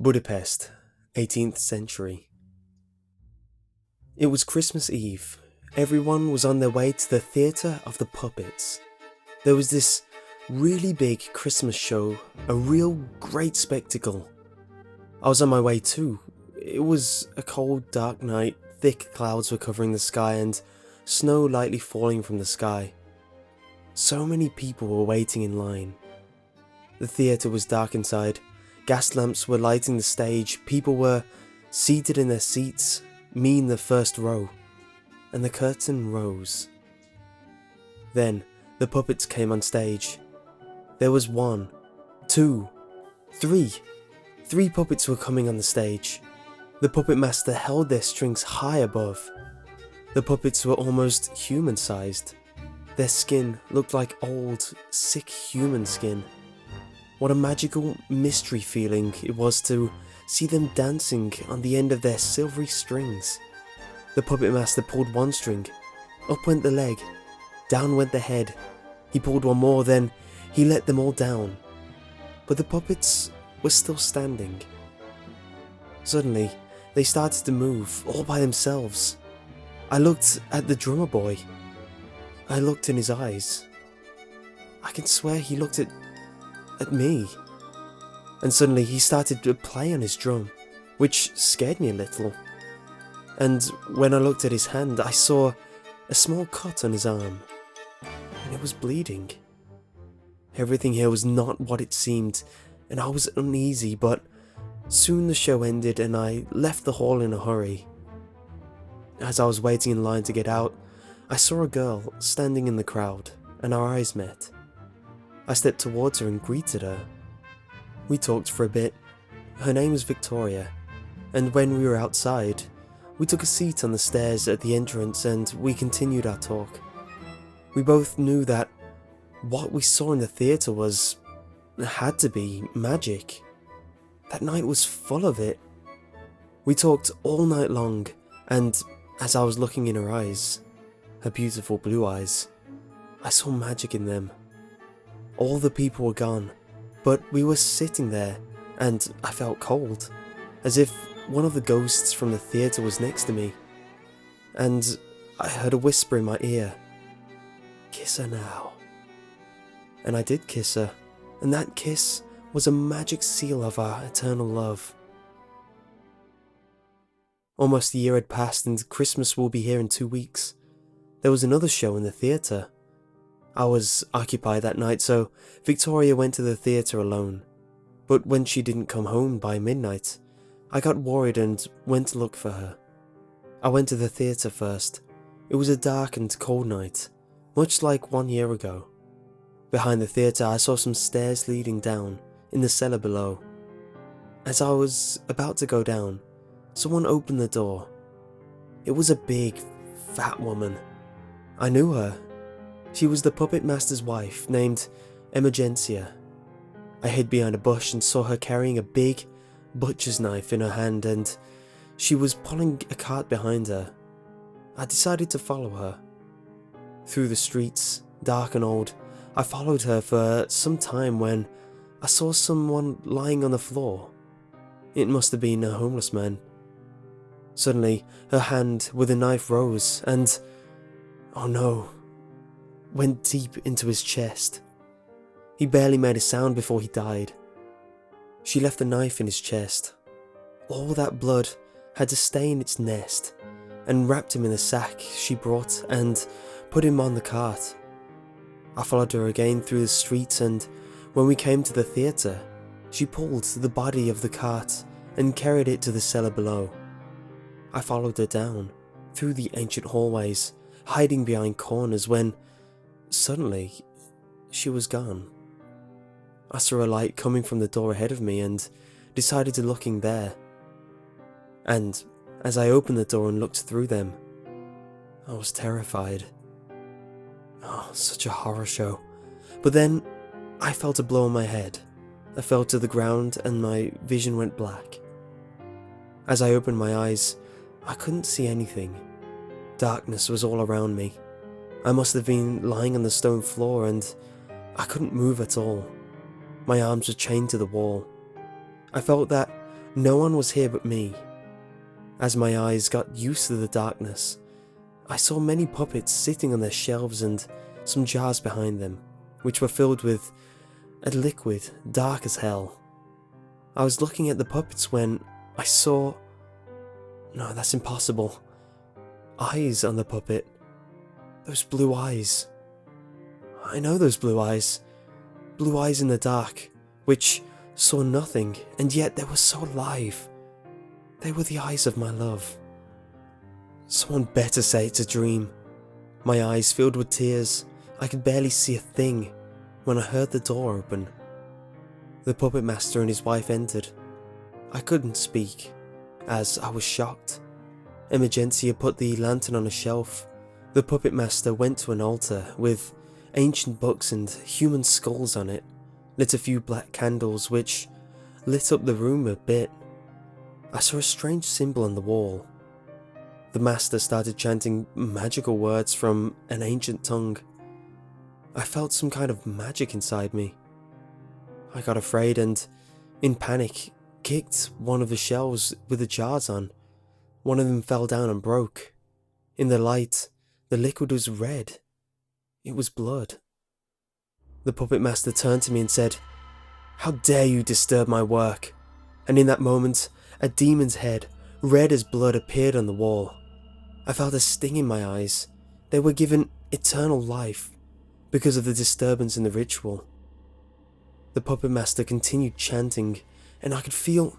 Budapest, 18th century. It was Christmas Eve. Everyone was on their way to the Theatre of the Puppets. There was this really big Christmas show, a real great spectacle. I was on my way too. It was a cold, dark night, thick clouds were covering the sky and snow lightly falling from the sky. So many people were waiting in line. The theatre was dark inside. Gas lamps were lighting the stage, people were seated in their seats, me in the first row, and the curtain rose. Then, the puppets came on stage. There was one, two, three. 3 puppets were coming on the stage. The puppet master held their strings high above. The puppets were almost human-sized. Their skin looked like old, sick human skin. What a magical mystery feeling it was to see them dancing on the end of their silvery strings. The puppet master pulled one string, up went the leg, down went the head. He pulled one more, then he let them all down. But the puppets were still standing. Suddenly, they started to move, all by themselves. I looked at the drummer boy. I looked in his eyes. I can swear he looked at me. And suddenly he started to play on his drum, which scared me a little. And when I looked at his hand, I saw a small cut on his arm, and it was bleeding. Everything here was not what it seemed, and I was uneasy, but soon the show ended and I left the hall in a hurry. As I was waiting in line to get out, I saw a girl standing in the crowd, and our eyes met. I stepped towards her and greeted her. We talked for a bit. Her name was Victoria, and when we were outside, we took a seat on the stairs at the entrance and we continued our talk. We both knew that what we saw in the theatre had to be magic. That night was full of it. We talked all night long, and as I was looking in her eyes, her beautiful blue eyes, I saw magic in them. All the people were gone, but we were sitting there, and I felt cold, as if one of the ghosts from the theatre was next to me. And I heard a whisper in my ear, "Kiss her now." And I did kiss her, and that kiss was a magic seal of our eternal love. Almost a year had passed and Christmas will be here in 2 weeks. There was another show in the theatre. I was occupied that night, so Victoria went to the theatre alone. But when she didn't come home by midnight, I got worried and went to look for her. I went to the theatre first. It was a dark and cold night, much like 1 year ago. Behind the theatre I saw some stairs leading down, in the cellar below. As I was about to go down, someone opened the door. It was a big, fat woman. I knew her. She was the puppet master's wife, named Emergencia. I hid behind a bush and saw her carrying a big butcher's knife in her hand, and she was pulling a cart behind her. I decided to follow her. Through the streets, dark and old, I followed her for some time when I saw someone lying on the floor. It must have been a homeless man. Suddenly, her hand with a knife rose and, oh no, went deep into his chest. He barely made a sound before he died. She left the knife in his chest. All that blood had to stay in its nest, and wrapped him in the sack she brought and put him on the cart. I followed her again through the streets, and when we came to the theatre, she pulled the body of the cart and carried it to the cellar below. I followed her down, through the ancient hallways, hiding behind corners when, suddenly, she was gone. I saw a light coming from the door ahead of me and decided to look in there. And as I opened the door and looked through them, I was terrified. Oh, such a horror show. But then I felt a blow on my head. I fell to the ground and my vision went black. As I opened my eyes, I couldn't see anything. Darkness was all around me. I must have been lying on the stone floor and I couldn't move at all. My arms were chained to the wall. I felt that No one was here but me. As my eyes got used to the darkness, I saw many puppets sitting on their shelves and some jars behind them, which were filled with a liquid dark as hell. I was looking at the puppets when I saw... No, that's impossible. Eyes on the puppet. Those blue eyes. I know those blue eyes. Blue eyes in the dark, which saw nothing, and yet they were so alive. They were the eyes of my love. Someone better say it's a dream. My eyes filled with tears. I could barely see a thing when I heard the door open. The puppet master and his wife entered. I couldn't speak, as I was shocked. Emergencia put the lantern on a shelf. The puppet master went to an altar with ancient books and human skulls on it, lit a few black candles which lit up the room a bit. I saw a strange symbol on the wall. The master started chanting magical words from an ancient tongue. I felt some kind of magic inside me. I got afraid and, in panic, kicked one of the shelves with the jars on. One of them fell down and broke. In the light, the liquid was red. It was blood. The puppet master turned to me and said, "How dare you disturb my work?" And in that moment, a demon's head, red as blood, appeared on the wall. I felt a sting in my eyes. They were given eternal life because of the disturbance in the ritual. The puppet master continued chanting, and I could feel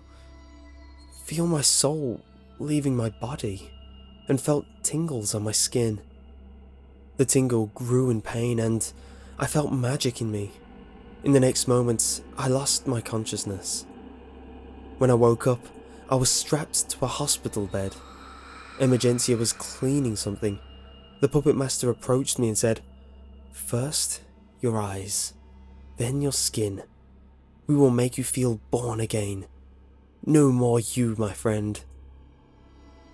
my soul leaving my body, and felt tingles on my skin. The tingle grew in pain, and I felt magic in me. In the next moment, I lost my consciousness. When I woke up, I was strapped to a hospital bed. Emergencia was cleaning something. The puppet master approached me and said, "First, your eyes, then your skin. We will make you feel born again. No more you, my friend."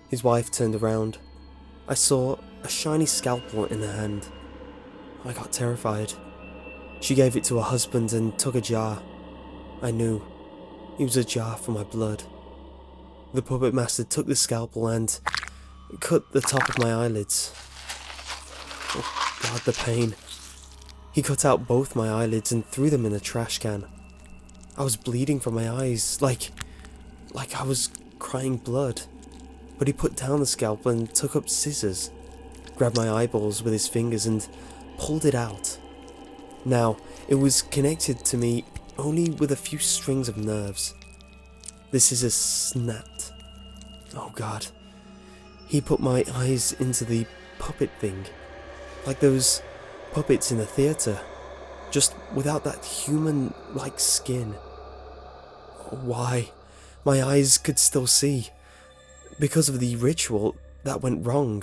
His wife turned around. I saw a shiny scalpel in her hand. I got terrified. She gave it to her husband and took a jar. I knew. It was a jar for my blood. The puppet master took the scalpel and cut the top of my eyelids. Oh God, the pain. He cut out both my eyelids and threw them in a trash can. I was bleeding from my eyes, like I was crying blood. But he put down the scalpel and took up scissors, grabbed my eyeballs with his fingers and pulled it out. Now, it was connected to me only with a few strings of nerves. The scissors snapped. Oh God. He put my eyes into the puppet thing, like those puppets in the theatre, just without that human-like skin. Why? My eyes could still see. Because of the ritual, that went wrong.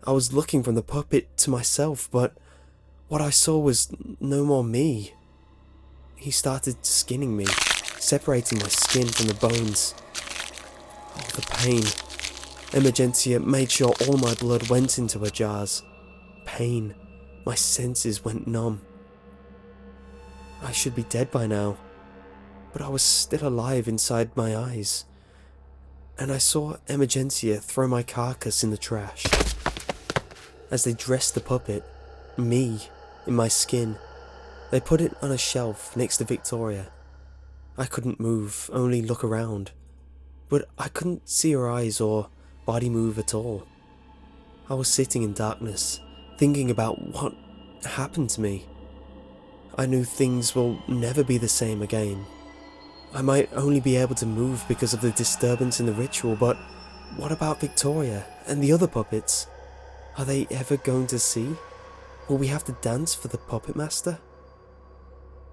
I was looking from the puppet to myself, but what I saw was no more me. He started skinning me, separating my skin from the bones. Oh, the pain. Emergencia made sure all my blood went into her jars. Pain. My senses went numb. I should be dead by now, but I was still alive inside my eyes. And I saw Emergencia throw my carcass in the trash. As they dressed the puppet, me, in my skin, they put it on a shelf next to Victoria. I couldn't move, only look around, but I couldn't see her eyes or body move at all. I was sitting in darkness, thinking about what happened to me. I knew things will never be the same again. I might only be able to move because of the disturbance in the ritual, but what about Victoria and the other puppets? Are they ever going to see? Will we have to dance for the puppet master?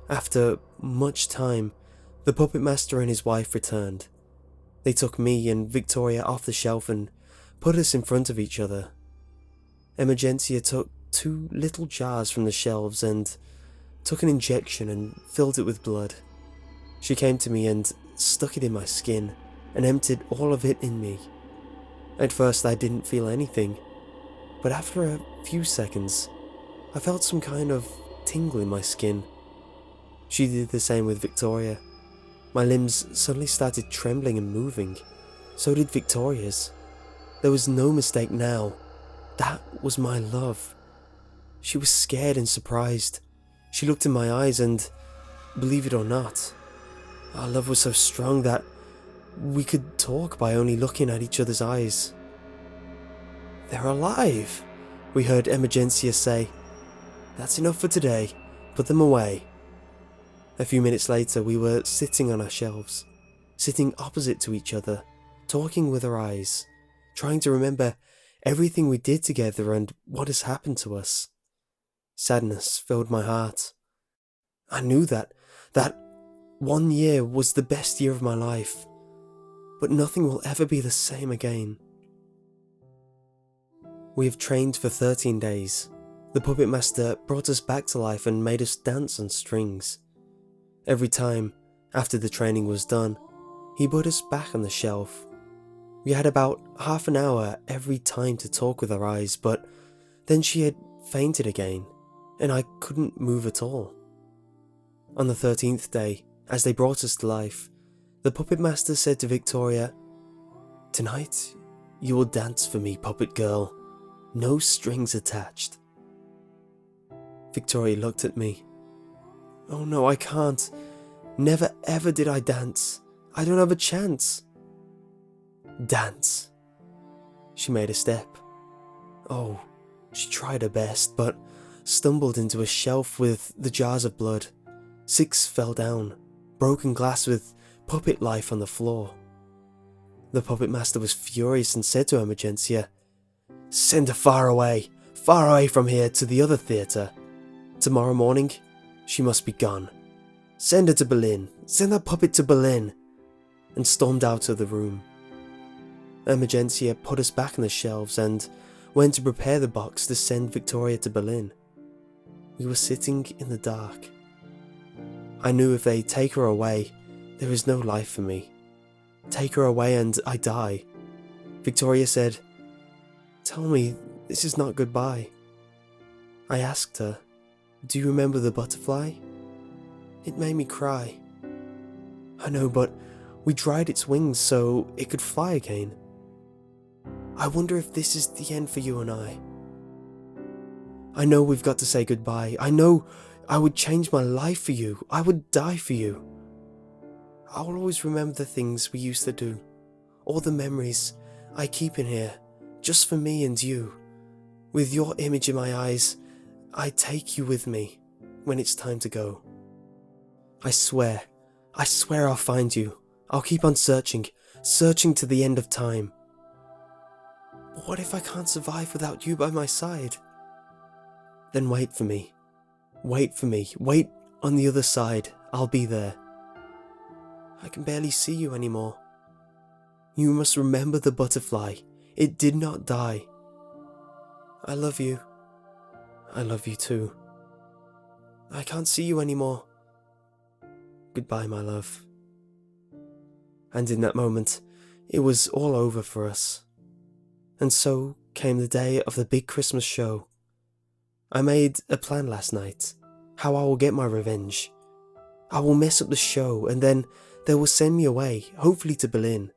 After much time, the puppet master and his wife returned. They took me and Victoria off the shelf and put us in front of each other. Emergencia took 2 little jars from the shelves and took an injection and filled it with blood. She came to me and stuck it in my skin and emptied all of it in me. At first I didn't feel anything, but after a few seconds, I felt some kind of tingle in my skin. She did the same with Victoria. My limbs suddenly started trembling and moving. So did Victoria's. There was no mistake now. That was my love. She was scared and surprised. She looked in my eyes and, believe it or not, our love was so strong that we could talk by only looking at each other's eyes. "They're alive," we heard Emergencia say. "That's enough for today. Put them away." A few minutes later, we were sitting on our shelves, sitting opposite to each other, talking with our eyes, trying to remember everything we did together and what has happened to us. Sadness filled my heart. I knew that 1 year was the best year of my life, but nothing will ever be the same again. We have trained for 13 days. The puppet master brought us back to life and made us dance on strings. Every time, after the training was done, he put us back on the shelf. We had about half an hour every time to talk with our eyes, but then she had fainted again, and I couldn't move at all. On the 13th day, as they brought us to life, the puppet master said to Victoria, "Tonight, you will dance for me, puppet girl. No strings attached." Victoria looked at me. "Oh no, I can't. Never ever did I dance. I don't have a chance." "Dance." She made a step. Oh, she tried her best, but stumbled into a shelf with the jars of blood. 6 fell down, broken glass with puppet life on the floor. The puppet master was furious and said to Emergencia, "Send her far away from here to the other theatre. Tomorrow morning, she must be gone. Send her to Berlin, send that puppet to Berlin," and stormed out of the room. Emergencia put us back on the shelves and went to prepare the box to send Victoria to Berlin. We were sitting in the dark. I knew if they take her away, there is no life for me. Take her away and I die. Victoria said, "Tell me this is not goodbye." I asked her, "Do you remember the butterfly?" It made me cry. "I know, but we dried its wings so it could fly again. I wonder if this is the end for you and I. I know we've got to say goodbye. I know I would change my life for you. I would die for you. I will always remember the things we used to do, all the memories I keep in here, just for me and you. With your image in my eyes, I take you with me when it's time to go. I swear I'll find you. I'll keep on searching to the end of time. But what if I can't survive without you by my side? Then wait for me. Wait on the other side. I'll be there. I can barely see you anymore. You must remember the butterfly. It did not die. I love you. I love you too. I can't see you anymore. Goodbye, my love." And in that moment, it was all over for us. And so came the day of the big Christmas show. I made a plan last night, how I will get my revenge. I will mess up the show and then they will send me away, hopefully to Berlin.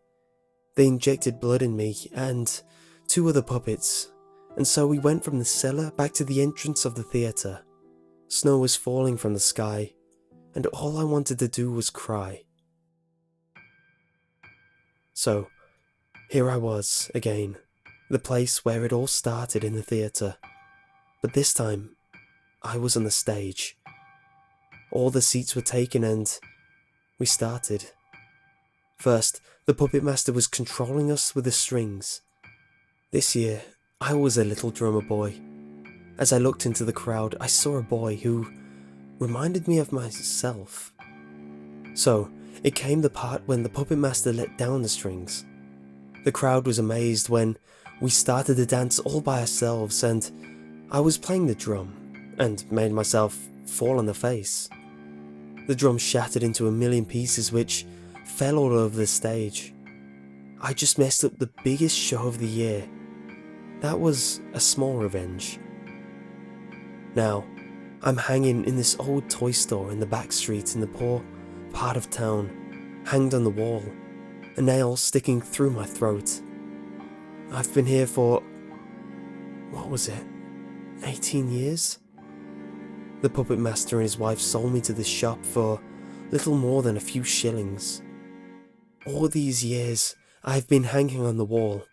They injected blood in me and 2 other puppets, and so we went from the cellar back to the entrance of the theatre. Snow was falling from the sky, and all I wanted to do was cry. So, here I was again, the place where it all started in the theatre. But this time, I was on the stage. All the seats were taken and we started. First, the puppet master was controlling us with the strings. This year, I was a little drummer boy. As I looked into the crowd, I saw a boy who reminded me of myself. So, it came the part when the puppet master let down the strings. The crowd was amazed when we started to dance all by ourselves and I was playing the drum and made myself fall on the face. The drum shattered into a million pieces which fell all over the stage. I just messed up the biggest show of the year. That was a small revenge. Now, I'm hanging in this old toy store in the back streets in the poor part of town. hanged on the wall, a nail sticking through my throat. I've been here for, what was it, 18 years? The puppet master and his wife sold me to this shop for little more than a few shillings. All these years, I've been hanging on the wall.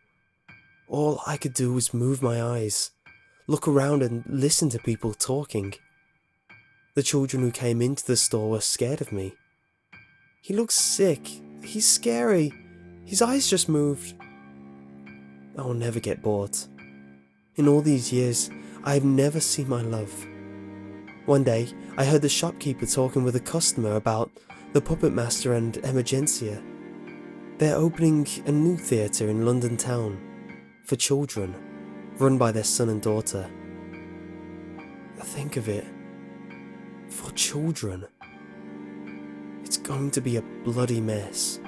All I could do was move my eyes, look around and listen to people talking. The children who came into the store were scared of me. He looks sick. He's scary. His eyes just moved. I will never get bored. In all these years, I have never seen my love. One day, I heard the shopkeeper talking with a customer about the puppet master and Emergencia. They're opening a new theatre in London town for children, run by their son and daughter. Think of it. For children. It's going to be a bloody mess.